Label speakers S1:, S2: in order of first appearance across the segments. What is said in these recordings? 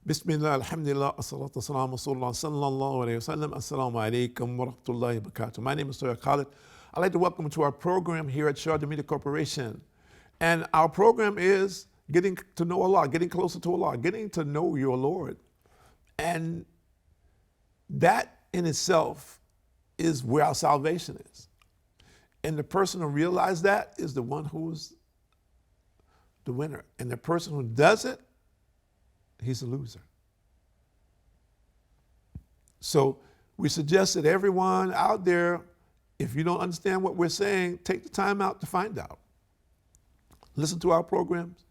S1: Bismillah, alhamdulillah, assalatu wassalamu rasulullah sallallahu alayhi wa sallam. Assalamu alaikum wa rahmatullahi wa barakatuh. My name is Sir Khalid. I'd like to welcome you to our program here at Sharjah Media Corporation. And our program is getting to know Allah, getting closer to Allah, getting to know your Lord. And that in itself is where our salvation is. And the person who realizes that is the one who's the winner. And the person who does it, he's a loser. So we suggest that everyone out there, if you don't understand what we're saying, take the time out to find out. Listen to our programs.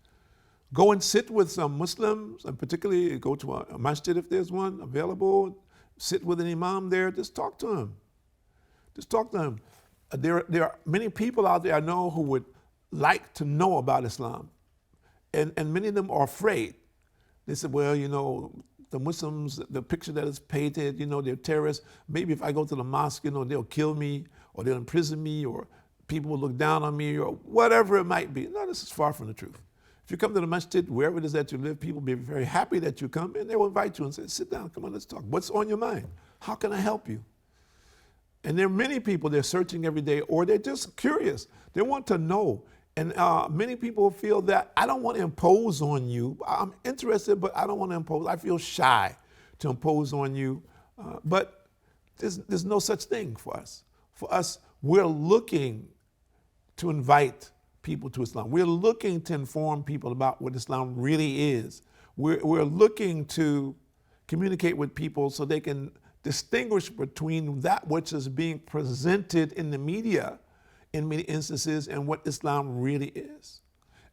S1: Go and sit with some Muslims, and particularly go to a masjid if there's one available. Sit with an imam there. Just talk to him. Just talk to him. There are many people out there I know who would like to know about Islam. And many of them are afraid. They said, well, you know, the Muslims, the picture that is painted, you know, they're terrorists. Maybe if I go to the mosque, you know, they'll kill me or they'll imprison me or people will look down on me or whatever it might be. No, this is far from the truth. If you come to the masjid, wherever it is that you live, people will be very happy that you come and they will invite you and say, sit down, come on, let's talk. What's on your mind? How can I help you? And there are many people, they're searching every day or they're just curious. They want to know. And many people feel that I don't want to impose on you. I'm interested, but I don't want to impose. I feel shy to impose on you. But there's no such thing for us. For us, we're looking to invite people to Islam. We're looking to inform people about what Islam really is. We're looking to communicate with people so they can distinguish between that which is being presented in the media in many instances and what Islam really is.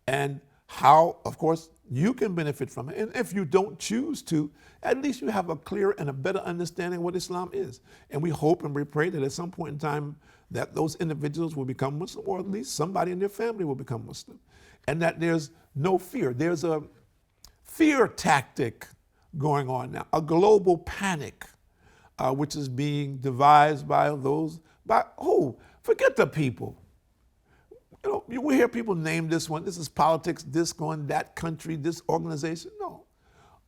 S1: And how, of course, you can benefit from it. And if you don't choose to, at least you have a clear and a better understanding of what Islam is. And we hope and we pray that at some point in time that those individuals will become Muslim, or at least somebody in their family will become Muslim. And that there's no fear. There's a fear tactic going on now, a global panic, which is being devised by those, forget the people. You know, we hear people name this one. This is politics, this going, that country, this organization. No.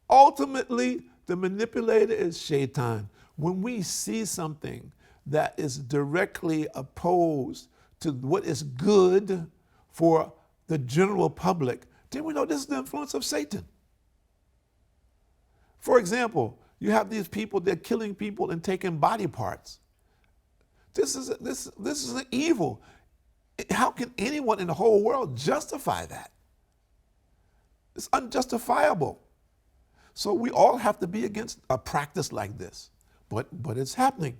S1: Ultimately, the manipulator is shaitan. When we see something that is directly opposed to what is good for the general public, then we know this is the influence of Satan. For example, you have these people, they're killing people and taking body parts. This is an evil. How can anyone in the whole world justify that? It's unjustifiable. So we all have to be against a practice like this. But it's happening.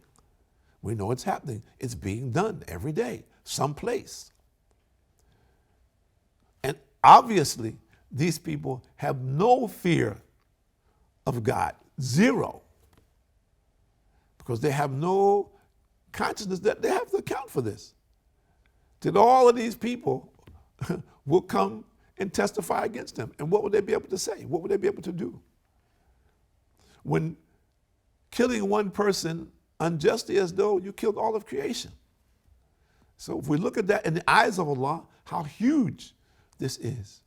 S1: We know it's happening. It's being done every day, someplace. And obviously, these people have no fear of God, zero. Because they have no consciousness that they have to account for this. That all of these people will come and testify against them. And what would they be able to say? What would they be able to do? When killing one person unjustly as though you killed all of creation. So if we look at that in the eyes of Allah, how huge this is.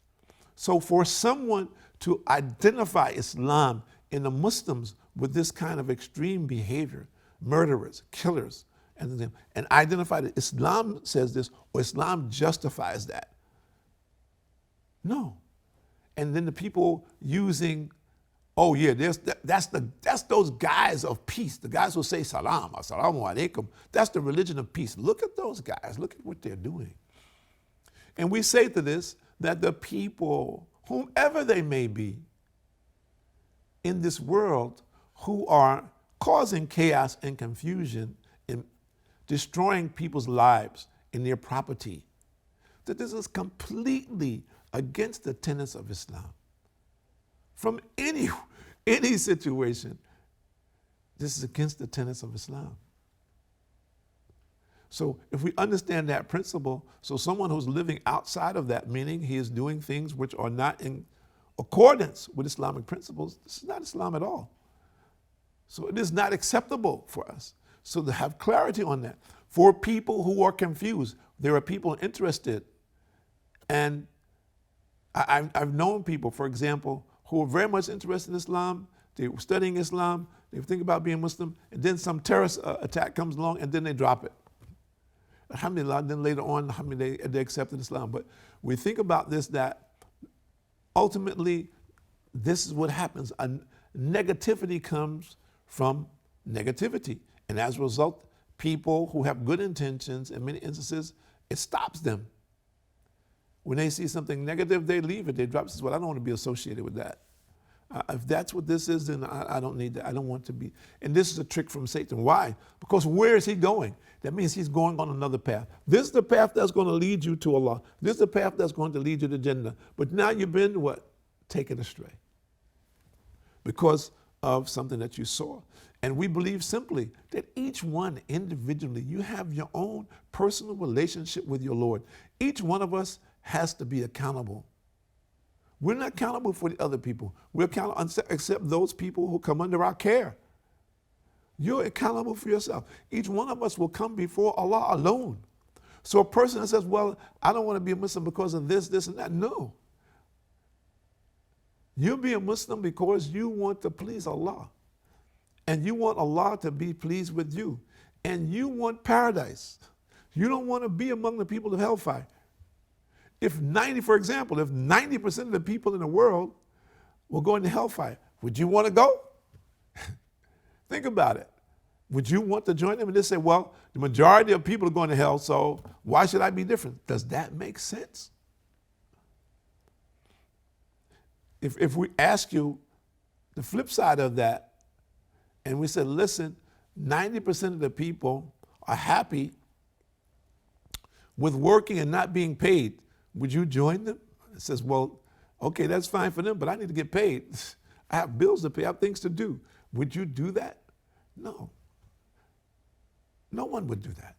S1: So for someone to identify Islam in the Muslims with this kind of extreme behavior, murderers, killers, and identify that Islam says this or Islam justifies that. No. And then the people using, oh yeah, that's those guys of peace, the guys who say salam, assalamu alaikum. That's the religion of peace. Look at those guys. Look at what they're doing. And we say to this that the people, whomever they may be, in this world who are causing chaos and confusion and destroying people's lives and their property, that this is completely against the tenets of Islam. From any situation, this is against the tenets of Islam. So if we understand that principle, so someone who's living outside of that, meaning he is doing things which are not in accordance with Islamic principles, this is not Islam at all. So it is not acceptable for us. So to have clarity on that. For people who are confused, there are people interested. And I've known people, for example, who are very much interested in Islam. They were studying Islam. They think about being Muslim. And then some terrorist attack comes along, and then they drop it. Alhamdulillah, then later on, alhamdulillah, they accepted Islam. But we think about this, that ultimately, this is what happens. Negativity comes from negativity. And as a result, people who have good intentions, in many instances, it stops them. When they see something negative, they leave it. They drop it. Say, well, I don't want to be associated with that. If that's what this is, then I don't need that. I don't want to be. And this is a trick from Satan. Why? Because where is he going? That means he's going on another path. This is the path that's going to lead you to Allah. This is the path that's going to lead you to Jannah. But now you've been what? Taken astray. Because of something that you saw. And we believe simply that each one individually, you have your own personal relationship with your Lord. Each one of us has to be accountable. We're not accountable for the other people. We're accountable except those people who come under our care. You're accountable for yourself. Each one of us will come before Allah alone. So a person that says, well, I don't want to be a Muslim because of this, this, and that. No. You'll be a Muslim because you want to please Allah. And you want Allah to be pleased with you. And you want paradise. You don't want to be among the people of hellfire. For example, if 90% of the people in the world were going to hellfire, would you want to go? Think about it. Would you want to join them? And they say, well, the majority of people are going to hell, so why should I be different? Does that make sense? If we ask you the flip side of that, and we said, listen, 90% of the people are happy with working and not being paid, would you join them? It says, well, okay, that's fine for them, but I need to get paid. I have bills to pay, I have things to do. Would you do that? No. No one would do that.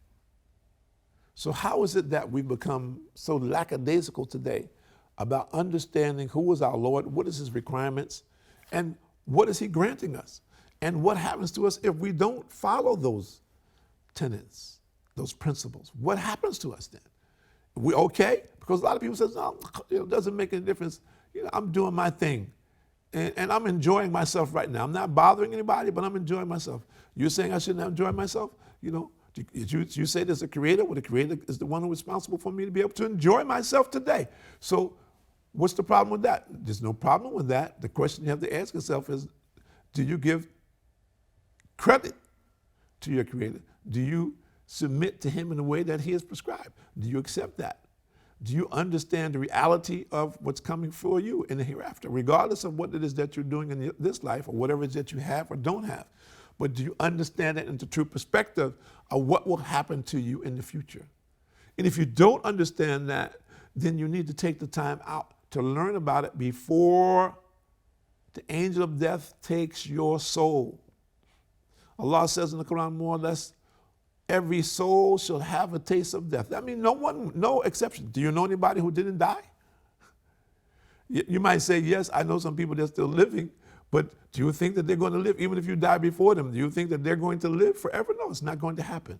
S1: So how is it that we become so lackadaisical today about understanding who is our Lord, what is his requirements, and what is he granting us? And what happens to us if we don't follow those tenets, those principles? What happens to us then? Are we okay? Because a lot of people say, no, it doesn't make any difference. I'm doing my thing. And I'm enjoying myself right now. I'm not bothering anybody, but I'm enjoying myself. You're saying I shouldn't enjoy myself? You say there's a creator? Well, the creator is the one who's responsible for me to be able to enjoy myself today. So what's the problem with that? There's no problem with that. The question you have to ask yourself is, do you give credit to your creator? Do you submit to him in the way that he has prescribed? Do you accept that? Do you understand the reality of what's coming for you in the hereafter, regardless of what it is that you're doing in this life or whatever it is that you have or don't have? But do you understand it in the true perspective of what will happen to you in the future? And if you don't understand that, then you need to take the time out to learn about it before the angel of death takes your soul. Allah says in the Quran more or less, every soul shall have a taste of death. I mean, no exception. Do you know anybody who didn't die? You might say, yes, I know some people that are still living, but do you think that they're going to live even if you die before them? Do you think that they're going to live forever? No, it's not going to happen.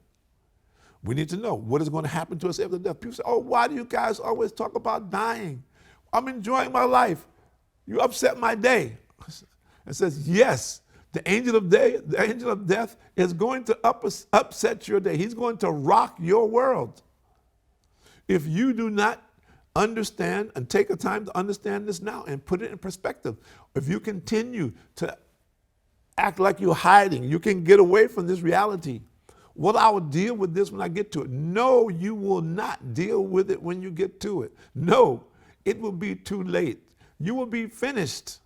S1: We need to know what is going to happen to us after death. People say, oh, why do you guys always talk about dying? I'm enjoying my life. You upset my day. It says, yes. The angel of death is going to upset your day. He's going to rock your world. If you do not understand and take the time to understand this now and put it in perspective, if you continue to act like you're hiding, you can get away from this reality. Well, I will deal with this when I get to it. No, you will not deal with it when you get to it. No, it will be too late. You will be finished.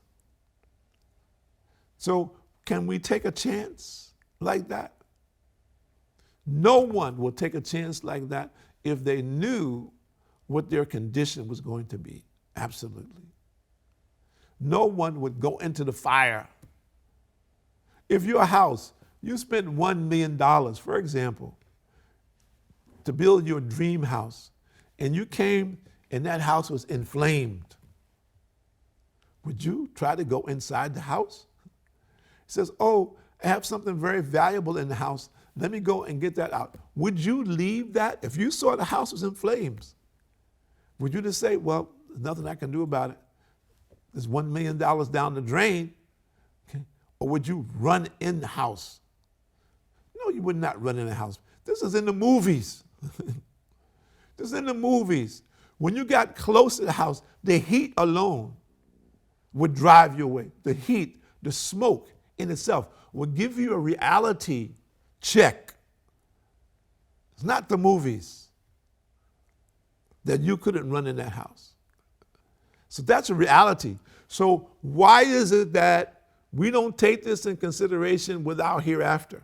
S1: So, can we take a chance like that? No one will take a chance like that if they knew what their condition was going to be. Absolutely. No one would go into the fire. If your house, you spent $1 million, for example, to build your dream house, and you came and that house was inflamed, would you try to go inside the house? Says, oh, I have something very valuable in the house. Let me go and get that out. Would you leave that? If you saw the house was in flames, would you just say, well, there's nothing I can do about it. this $1 million down the drain? Okay? Or would you run in the house? No, you would not run in the house. This is in the movies. This is in the movies. When you got close to the house, the heat alone would drive you away. The heat, the smoke in itself would give you a reality check. It's not the movies that you couldn't run in that house. So that's a reality. So why is it that we don't take this in consideration with our hereafter?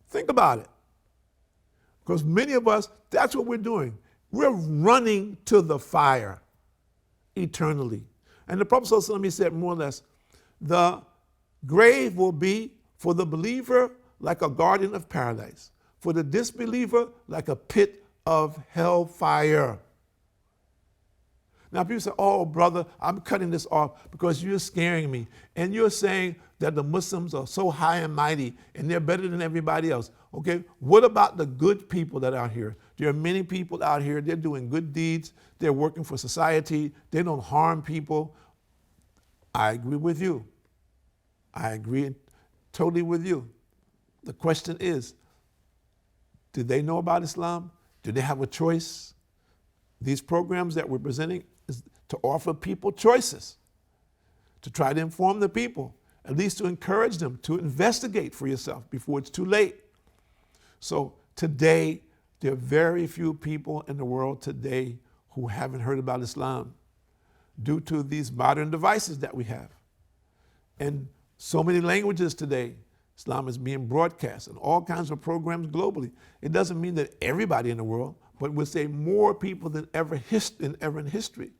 S1: Think about it. Because many of us, that's what we're doing. We're running to the fire eternally. And the Prophet ﷺ said more or less, the grave will be for the believer like a garden of paradise, for the disbeliever like a pit of hellfire. Now people say, oh brother, I'm cutting this off because you're scaring me. And you're saying that the Muslims are so high and mighty and they're better than everybody else. Okay, what about the good people that are out here? There are many people out here, they're doing good deeds, they're working for society, they don't harm people. I agree with you. I agree totally with you. The question is, do they know about Islam? Do they have a choice? These programs that we're presenting is to offer people choices, to try to inform the people, at least to encourage them to investigate for yourself before it's too late. So today, there are very few people in the world today who haven't heard about Islam due to these modern devices that we have. And so many languages today, Islam is being broadcast in all kinds of programs globally. It doesn't mean that everybody in the world, but we'll say more people than ever in history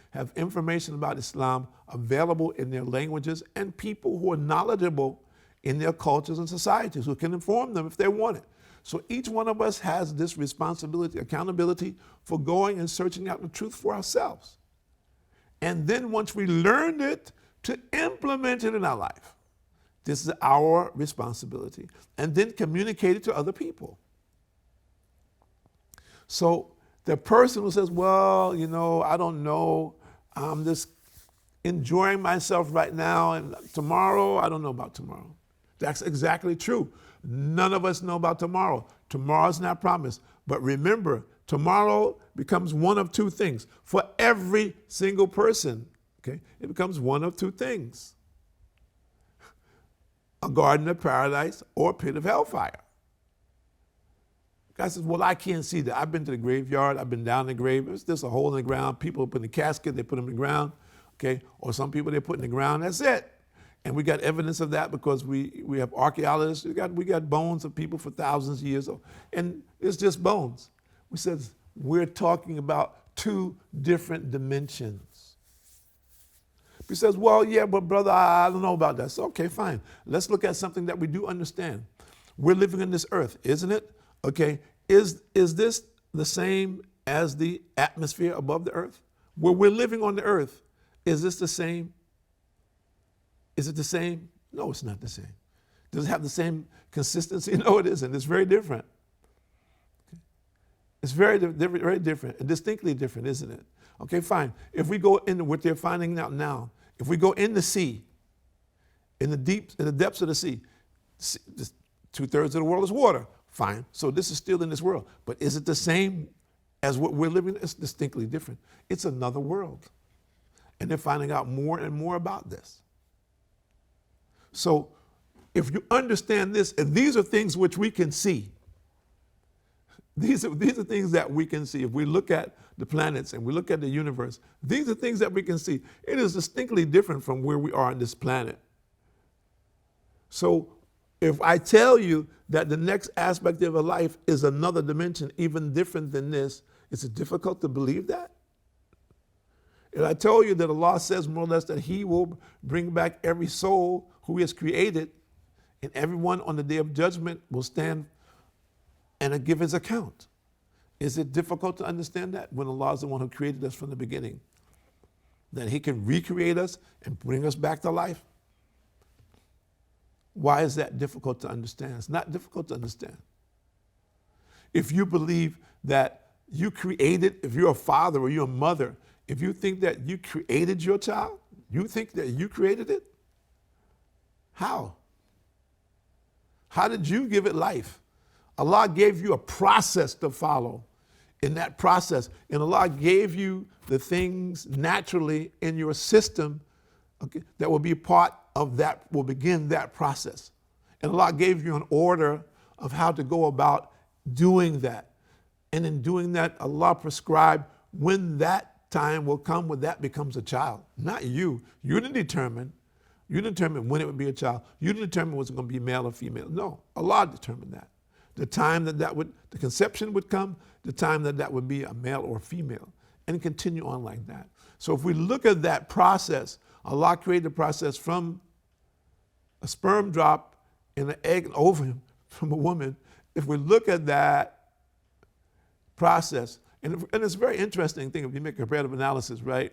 S1: have information about Islam available in their languages, and people who are knowledgeable in their cultures and societies who can inform them if they want it. So each one of us has this responsibility, accountability for going and searching out the truth for ourselves. And then once we learned it, to implement it in our life. This is our responsibility. And then communicate it to other people. So the person who says, well, you know, I don't know, I'm just enjoying myself right now, and tomorrow, I don't know about tomorrow. That's exactly true. None of us know about tomorrow. Tomorrow's not promised. But remember, tomorrow becomes one of two things. For every single person, okay, it becomes one of two things. A garden of paradise or a pit of hellfire. Guy says, well, I can't see that. I've been to the graveyard. I've been down the grave. It's just a hole in the ground. People put in the casket. They put them in the ground. Okay? Or some people, they put in the ground. That's it. And we got evidence of that because we have archaeologists. We got bones of people for thousands of years old. And it's just bones. We said we're talking about two different dimensions. He says, well, yeah, but brother, I don't know about that. So, okay, fine. Let's look at something that we do understand. We're living on this earth, isn't it? Okay, is this the same as the atmosphere above the earth? Where we're living on the earth, is this the same? Is it the same? No, it's not the same. Does it have the same consistency? No, it isn't. It's very different. Okay. It's very different and distinctly different, isn't it? Okay, fine. If we go into what they're finding out now, if we go in the sea, in the depths of the sea, 2/3 of the world is water. Fine. So this is still in this world. But is it the same as what we're living? It's distinctly different. It's another world. And they're finding out more and more about this. So if you understand this, and these are things which we can see. These are things that we can see. If we look at the planets and we look at the universe, these are things that we can see. It is distinctly different from where we are on this planet. So if I tell you that the next aspect of a life is another dimension, even different than this, is it difficult to believe that? If I told you that Allah says more or less that He will bring back every soul who He has created, and everyone on the day of judgment will stand and give his account. Is it difficult to understand that when Allah is the one who created us from the beginning? That He can recreate us and bring us back to life? Why is that difficult to understand? It's not difficult to understand. If you believe that you created, if you're a father or you're a mother, if you think that you created your child, you think that you created it? How? How did you give it life? Allah gave you a process to follow. In that process, and Allah gave you the things naturally in your system, okay, that will be part of that, will begin that process. And Allah gave you an order of how to go about doing that. And in doing that, Allah prescribed when that time will come when that becomes a child. Not you. You didn't determine. You determined when it would be a child. You didn't determine was it going to be male or female. No, Allah determined that. The time that the conception would come, the time that would be a male or a female, and continue on like that. So if we look at that process, Allah created the process from a sperm drop in an egg and ovum from a woman. If we look at that process, and it's a very interesting thing if you make a comparative analysis, right?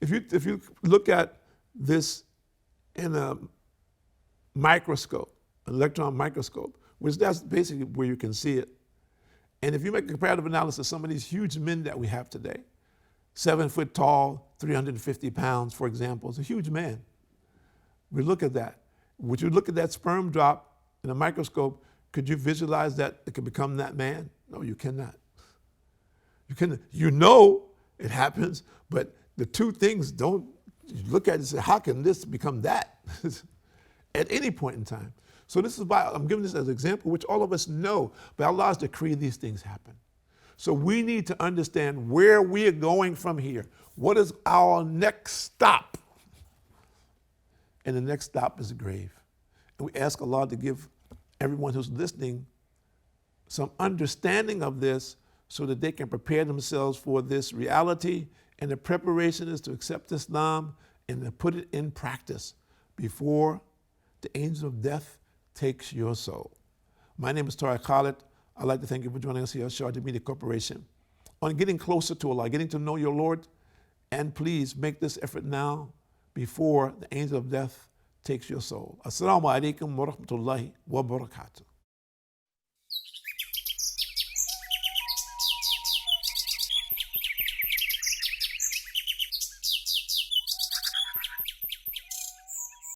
S1: If you look at this in a microscope, an electron microscope, which that's basically where you can see it. And if you make a comparative analysis of some of these huge men that we have today, 7 foot tall, 350 pounds, for example, is a huge man. We look at that. Would you look at that sperm drop in a microscope, could you visualize that it could become that man? No, you cannot. You know it happens, but the two things don't, you look at it and say, how can this become that? At any point in time. So this is why I'm giving this as an example, which all of us know, but Allah's decree these things happen. So we need to understand where we are going from here. What is our next stop? And the next stop is the grave. And we ask Allah to give everyone who's listening some understanding of this so that they can prepare themselves for this reality. And the preparation is to accept Islam and to put it in practice before the angel of death takes your soul. My name is Tariq Khalid. I'd like to thank you for joining us here at Sharjah Media Corporation on getting closer to Allah, getting to know your Lord. And please make this effort now before the angel of death takes your soul. Assalamu alaikum wa rahmatullahi wa barakatuh.